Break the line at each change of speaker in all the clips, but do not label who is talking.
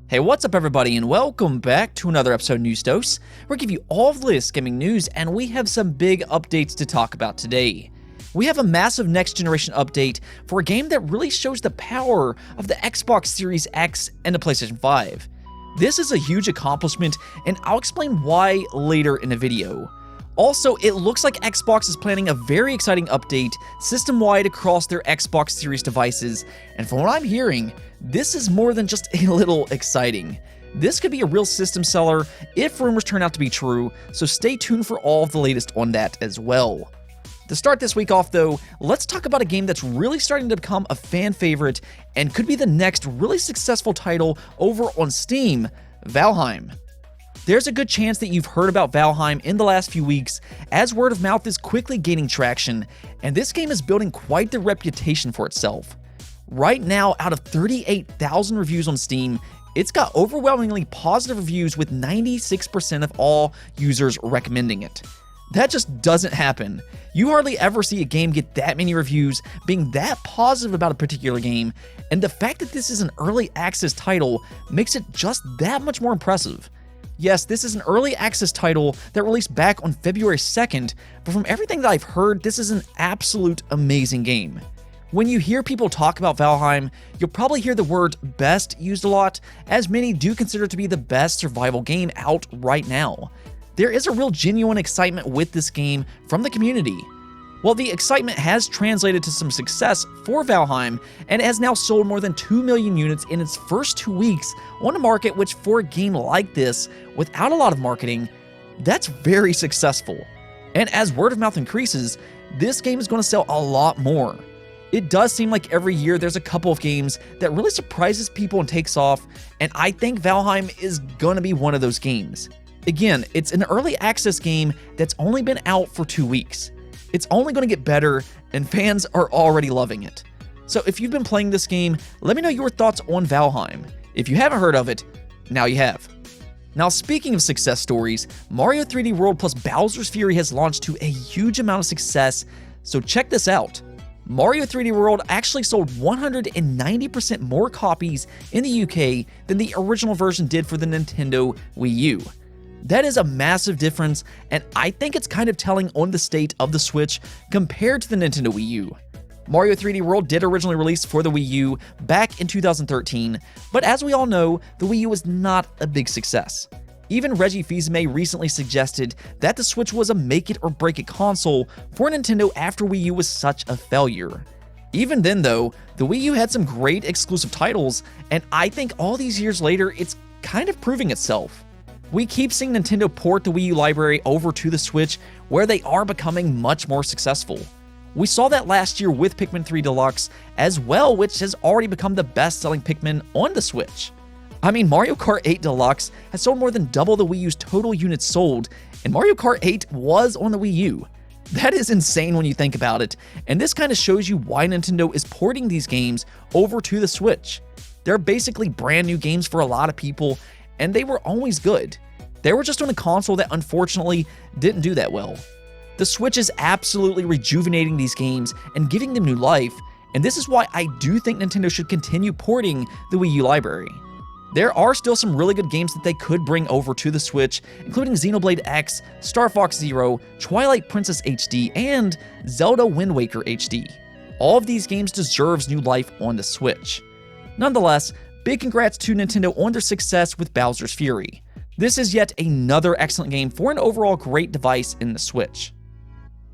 Hey, what's up everybody, and welcome back to another episode of News Dose, where we give you all of the latest gaming news, and we have some big updates to talk about today. We have a massive next generation update for a game that really shows the power of the Xbox Series X and the PlayStation 5. This is a huge accomplishment, and I'll explain why later in the video. Also, it looks like Xbox is planning a very exciting update system-wide across their Xbox Series devices, and from what I'm hearing, this is more than just a little exciting. This could be a real system seller if rumors turn out to be true, so stay tuned for all of the latest on that as well. To start this week off though, let's talk about a game that's really starting to become a fan favorite and could be the next really successful title over on Steam, Valheim. There's a good chance that you've heard about Valheim in the last few weeks, as word of mouth is quickly gaining traction, and this game is building quite the reputation for itself. Right now, out of 38,000 reviews on Steam, it's got overwhelmingly positive reviews with 96% of all users recommending it. That just doesn't happen. You hardly ever see a game get that many reviews being that positive about a particular game, and the fact that this is an early access title makes it just that much more impressive. Yes, this is an early access title that released back on February 2nd, but from everything that I've heard, this is an absolute amazing game. When you hear people talk about Valheim, you'll probably hear the word best used a lot, as many do consider it to be the best survival game out right now. There is a real genuine excitement with this game from the community. Well, the excitement has translated to some success for Valheim, and it has now sold more than 2 million units in its first 2 weeks on a market which, for a game like this, without a lot of marketing, that's very successful. And as word of mouth increases, this game is going to sell a lot more. It does seem like every year there's a couple of games that really surprises people and takes off, and I think Valheim is going to be one of those games. Again, it's an early access game that's only been out for 2 weeks. It's only going to get better, and fans are already loving it. So if you've been playing this game, let me know your thoughts on Valheim. If you haven't heard of it, now you have. Now, speaking of success stories, Mario 3D World plus Bowser's Fury has launched to a huge amount of success, so check this out. Mario 3D World actually sold 190% more copies in the UK than the original version did for the Nintendo Wii U. That is a massive difference, and I think it's kind of telling on the state of the Switch compared to the Nintendo Wii U. Mario 3D World did originally release for the Wii U back in 2013, but as we all know, the Wii U was not a big success. Even Reggie Fils-Aimé recently suggested that the Switch was a make-it-or-break-it console for Nintendo after Wii U was such a failure. Even then though, the Wii U had some great exclusive titles, and I think all these years later, it's kind of proving itself. We keep seeing Nintendo port the Wii U library over to the Switch, where they are becoming much more successful. We saw that last year with Pikmin 3 Deluxe as well, which has already become the best-selling Pikmin on the Switch. I mean, Mario Kart 8 Deluxe has sold more than double the Wii U's total units sold, and Mario Kart 8 was on the Wii U. That is insane when you think about it, and this kind of shows you why Nintendo is porting these games over to the Switch. They're basically brand new games for a lot of people, and they were always good. They were just on a console that unfortunately didn't do that well. The Switch is absolutely rejuvenating these games and giving them new life, and this is why I do think Nintendo should continue porting the Wii U library. There are still some really good games that they could bring over to the Switch, including Xenoblade X, Star Fox Zero, Twilight Princess HD, and Zelda Wind Waker HD. All of these games deserves new life on the Switch. Nonetheless, big congrats to Nintendo on their success with Bowser's Fury. This is yet another excellent game for an overall great device in the Switch.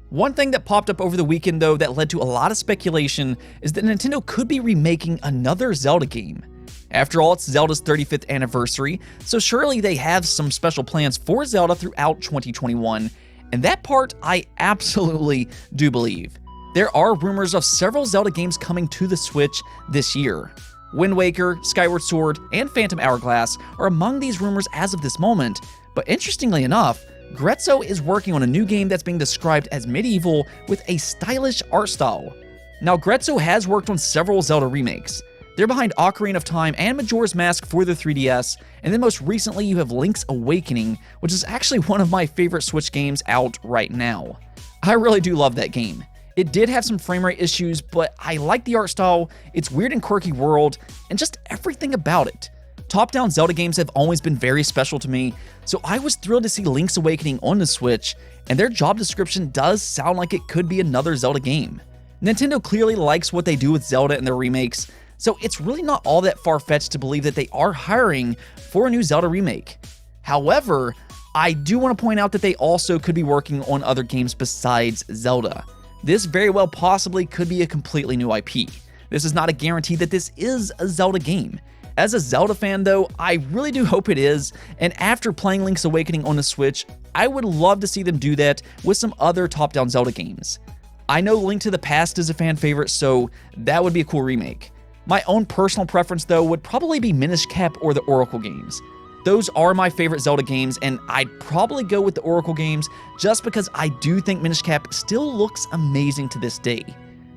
One thing that popped up over the weekend though that led to a lot of speculation is that Nintendo could be remaking another Zelda game. After all, it's Zelda's 35th anniversary, so surely they have some special plans for Zelda throughout 2021, and that part I absolutely do believe. There are rumors of several Zelda games coming to the Switch this year. Wind Waker, Skyward Sword, and Phantom Hourglass are among these rumors as of this moment, but interestingly enough, Grezzo is working on a new game that's being described as medieval with a stylish art style. Now, Grezzo has worked on several Zelda remakes. They're behind Ocarina of Time and Majora's Mask for the 3DS, and then most recently you have Link's Awakening, which is actually one of my favorite Switch games out right now. I really do love that game. It did have some frame rate issues, but I like the art style, its weird and quirky world, and just everything about it. Top-down Zelda games have always been very special to me, so I was thrilled to see Link's Awakening on the Switch, and their job description does sound like it could be another Zelda game. Nintendo clearly likes what they do with Zelda and their remakes, so it's really not all that far-fetched to believe that they are hiring for a new Zelda remake. However, I do want to point out that they also could be working on other games besides Zelda. This very well possibly could be a completely new IP. This is not a guarantee that this is a Zelda game. As a Zelda fan though, I really do hope it is, and after playing Link's Awakening on the Switch, I would love to see them do that with some other top-down Zelda games. I know Link to the Past is a fan favorite, so that would be a cool remake. My own personal preference though would probably be Minish Cap or the Oracle games. Those are my favorite Zelda games, and I'd probably go with the Oracle games just because I do think Minish Cap still looks amazing to this day.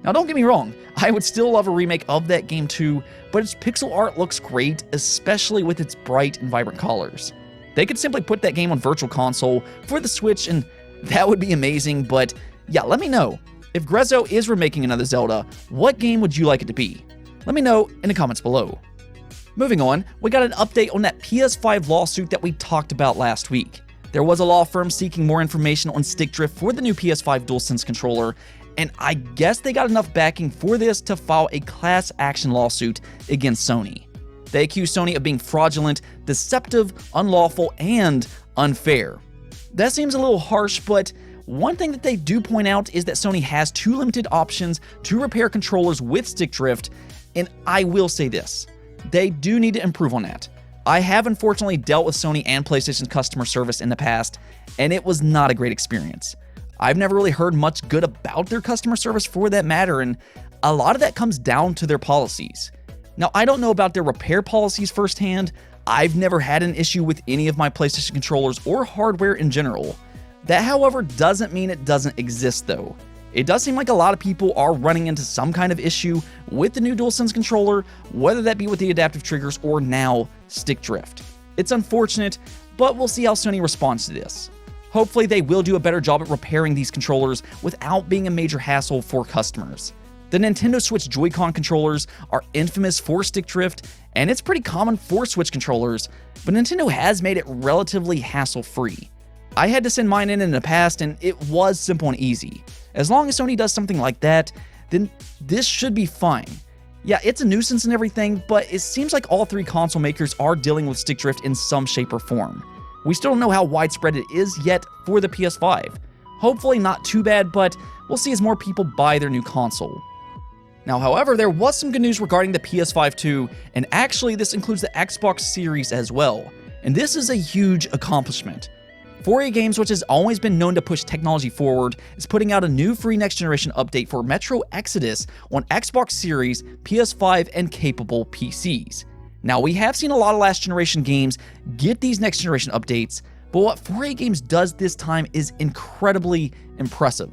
Now don't get me wrong, I would still love a remake of that game too, but its pixel art looks great, especially with its bright and vibrant colors. They could simply put that game on Virtual Console for the Switch and that would be amazing, but yeah, let me know. If Grezzo is remaking another Zelda, what game would you like it to be? Let me know in the comments below. Moving on, we got an update on that PS5 lawsuit that we talked about last week. There was a law firm seeking more information on stick drift for the new PS5 DualSense controller, and I guess they got enough backing for this to file a class action lawsuit against Sony. They accuse Sony of being fraudulent, deceptive, unlawful, and unfair. That seems a little harsh, but one thing that they do point out is that Sony has 2 limited options to repair controllers with stick drift, and I will say this. They do need to improve on that. I have unfortunately dealt with Sony and PlayStation's customer service in the past, and it was not a great experience. I've never really heard much good about their customer service for that matter, and a lot of that comes down to their policies. Now, I don't know about their repair policies firsthand. I've never had an issue with any of my PlayStation controllers or hardware in general. That, however, doesn't mean it doesn't exist though. It does seem like a lot of people are running into some kind of issue with the new DualSense controller, whether that be with the adaptive triggers or now stick drift. It's unfortunate, but we'll see how Sony responds to this. Hopefully they will do a better job at repairing these controllers without being a major hassle for customers. The Nintendo Switch Joy-Con controllers are infamous for stick drift, and it's pretty common for Switch controllers, but Nintendo has made it relatively hassle-free. I had to send mine in the past, and it was simple and easy. As long as Sony does something like that, then this should be fine. Yeah, it's a nuisance and everything, but it seems like all 3 console makers are dealing with stick drift in some shape or form. We still don't know how widespread it is yet for the PS5. Hopefully not too bad, but we'll see as more people buy their new console. Now, however, there was some good news regarding the PS5 too, and actually this includes the Xbox Series as well. And this is a huge accomplishment. 4A Games, which has always been known to push technology forward, is putting out a new free next-generation update for Metro Exodus on Xbox Series, PS5, and capable PCs. Now, we have seen a lot of last-generation games get these next-generation updates, but what 4A Games does this time is incredibly impressive.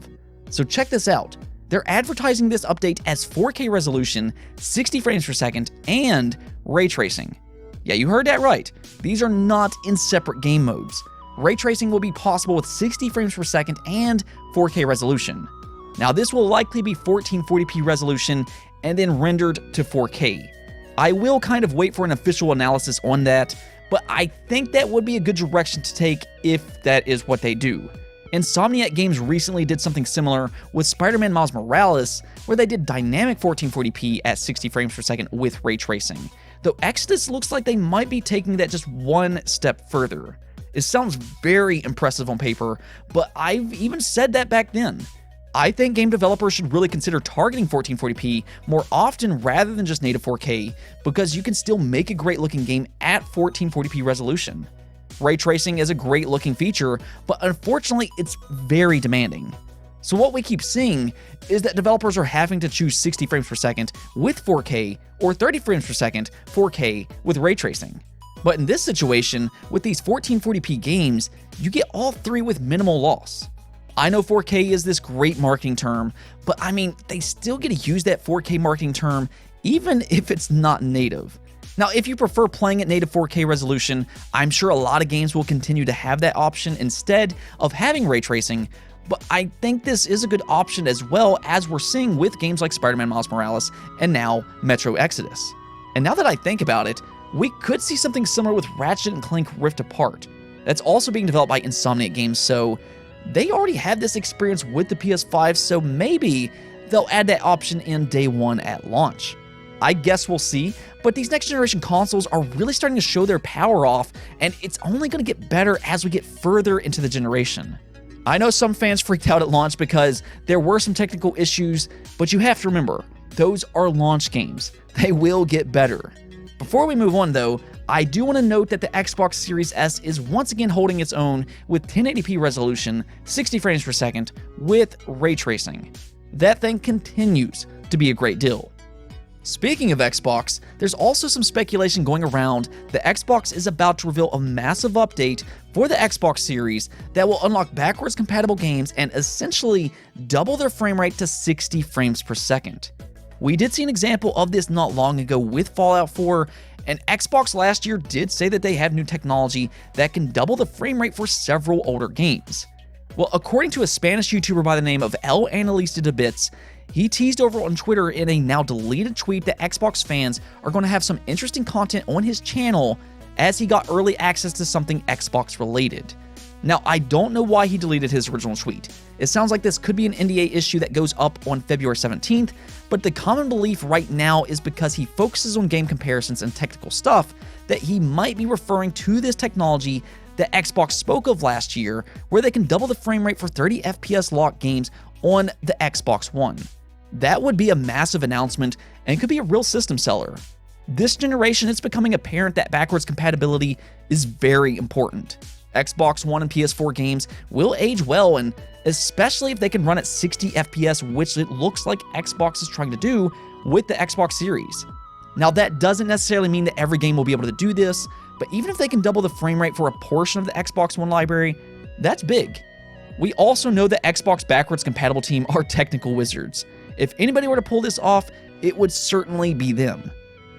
So check this out. They're advertising this update as 4K resolution, 60 frames per second, and ray tracing. Yeah, you heard that right. These are not in separate game modes. Ray tracing will be possible with 60 frames per second and 4K resolution. Now, this will likely be 1440p resolution and then rendered to 4K. I will kind of wait for an official analysis on that, but I think that would be a good direction to take if that is what they do. Insomniac Games recently did something similar with Spider-Man Miles Morales, where they did dynamic 1440p at 60 frames per second with ray tracing. Though Exodus looks like they might be taking that just one step further. It sounds very impressive on paper, but I've even said that back then. I think game developers should really consider targeting 1440p more often rather than just native 4K, because you can still make a great looking game at 1440p resolution. Ray tracing is a great looking feature, but unfortunately it's very demanding. So what we keep seeing is that developers are having to choose 60 frames per second with 4K or 30 frames per second 4K with ray tracing. But in this situation, with these 1440p games, you get all 3 with minimal loss. I know 4K is this great marketing term, but I mean, they still get to use that 4K marketing term even if it's not native. Now, if you prefer playing at native 4K resolution, I'm sure a lot of games will continue to have that option instead of having ray tracing, but I think this is a good option as well, as we're seeing with games like Spider-Man Miles Morales and now Metro Exodus. And now that I think about it, we could see something similar with Ratchet & Clank Rift Apart. That's also being developed by Insomniac Games, so they already have this experience with the PS5, so maybe they'll add that option in day one at launch. I guess we'll see, but these next generation consoles are really starting to show their power off, and it's only going to get better as we get further into the generation. I know some fans freaked out at launch because there were some technical issues, but you have to remember, those are launch games. They will get better. Before we move on though, I do want to note that the Xbox Series S is once again holding its own with 1080p resolution, 60 frames per second, with ray tracing. That thing continues to be a great deal. Speaking of Xbox, there's also some speculation going around that Xbox is about to reveal a massive update for the Xbox Series that will unlock backwards compatible games and essentially double their frame rate to 60 frames per second. We did see an example of this not long ago with Fallout 4, and Xbox last year did say that they have new technology that can double the frame rate for several older games. Well, according to a Spanish YouTuber by the name of El Analista de Bits, he teased over on Twitter in a now deleted tweet that Xbox fans are going to have some interesting content on his channel as he got early access to something Xbox related. Now, I don't know why he deleted his original tweet. It sounds like this could be an NDA issue that goes up on February 17th, but the common belief right now is because he focuses on game comparisons and technical stuff that he might be referring to this technology that Xbox spoke of last year, where they can double the frame rate for 30 FPS locked games on the Xbox One. That would be a massive announcement and could be a real system seller. This generation, it's becoming apparent that backwards compatibility is very important. Xbox One and PS4 games will age well, and especially if they can run at 60 FPS, which it looks like Xbox is trying to do with the Xbox Series. Now, that doesn't necessarily mean that every game will be able to do this, but even if they can double the frame rate for a portion of the Xbox One library, that's big. We also know the Xbox backwards compatible team are technical wizards. If anybody were to pull this off, it would certainly be them.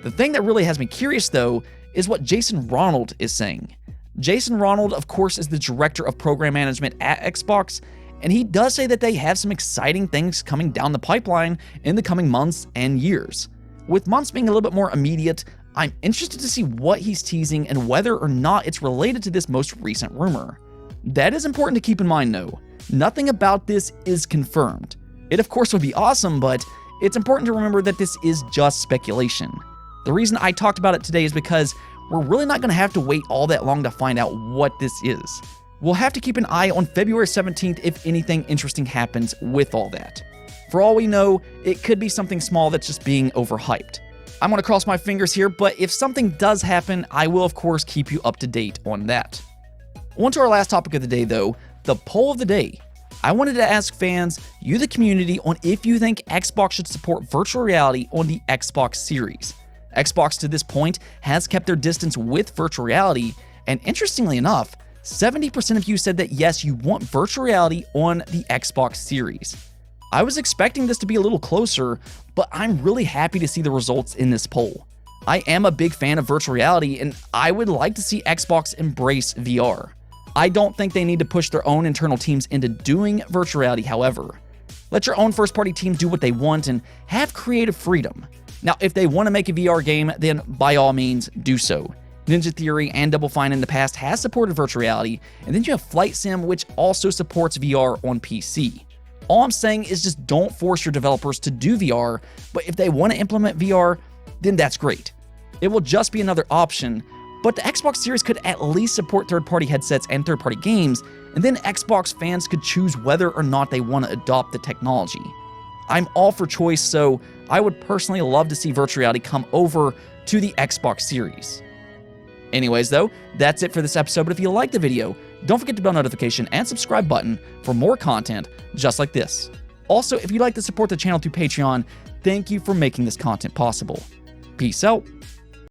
The thing that really has me curious though is what Jason Ronald is saying. Jason Ronald, of course, is the director of program management at Xbox, and he does say that they have some exciting things coming down the pipeline in the coming months and years. With months being a little bit more immediate, I'm interested to see what he's teasing and whether or not it's related to this most recent rumor. That is important to keep in mind though. Nothing about this is confirmed. It of course would be awesome, but it's important to remember that this is just speculation. The reason I talked about it today is because we're really not going to have to wait all that long to find out what this is. We'll have to keep an eye on February 17th if anything interesting happens with all that. For all we know, it could be something small that's just being overhyped. I'm going to cross my fingers here, but if something does happen, I will of course keep you up to date on that. On to our last topic of the day though, the poll of the day. I wanted to ask fans, you the community, on if you think Xbox should support virtual reality on the Xbox Series. Xbox to this point has kept their distance with virtual reality, and interestingly enough, 70% of you said that yes, you want virtual reality on the Xbox Series. I was expecting this to be a little closer, but I'm really happy to see the results in this poll. I am a big fan of virtual reality, and I would like to see Xbox embrace VR. I don't think they need to push their own internal teams into doing virtual reality, however. Let your own first-party team do what they want and have creative freedom. Now, if they want to make a VR game, then by all means, do so. Ninja Theory and Double Fine in the past has supported virtual reality, and then you have Flight Sim, which also supports VR on PC. All I'm saying is just don't force your developers to do VR, but if they want to implement VR, then that's great. It will just be another option, but the Xbox Series could at least support third-party headsets and third-party games, and then Xbox fans could choose whether or not they want to adopt the technology. I'm all for choice, so I would personally love to see virtual reality come over to the Xbox Series. Anyways though, that's it for this episode, but if you liked the video, don't forget the bell notification and subscribe button for more content just like this. Also, if you'd like to support the channel through Patreon, thank you for making this content possible. Peace out.